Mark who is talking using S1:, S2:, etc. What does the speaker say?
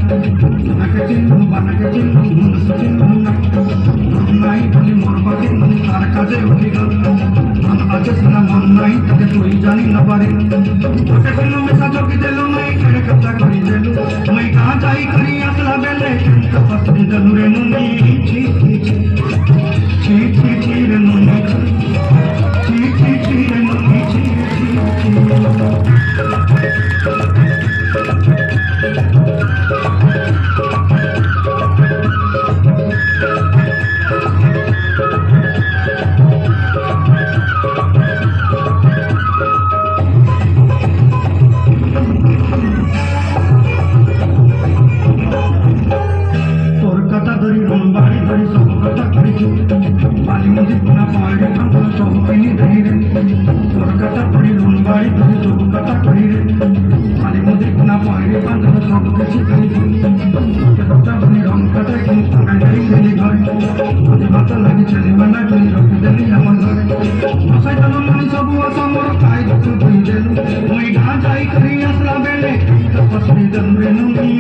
S1: সোনাকে চিনলুম বানাকে চিনলুম মনুষ্য চিনলুম না মন নাই বলি মোর পাখি তার কাজে উঠে গেল মন আছে সোনা মন নাই তাকে তুই জানি না পারে ওকে কোনো মেশা চকি দিল মই কেড়ে কব্জা করি দিল মই কहाँ যাই করি আসলা বেলে তপস দিলু রে নুনি ছি ছি ছি ছি ছি ছি রে নুনি ছি ছি ছি রে নুনি ছি ছি ছি বাড়ি বাড়ি সব কথা করেছি বালি মধ্যে কোনা পাড়ে আমরা সব কিনে ধরি রে তোর কথা পড়ি রুন বাড়ি ধরে সব কথা করি রে বালি মধ্যে কোনা পাড়ে আমরা সব কিছু করেছি কথা বলি রং কথা কিন্তু টাকা গাড়ি গেলি ঘরে যদি ভাতা লাগি ছেলে বানা করে রক্ত দেলি আমার ঘরে মশাই তখন মনি সব অসমর খাই দুঃখ ধুই দেলু ওই ঘা যাই করি আসলা বেলে তপস্বী দেলু রে নুনি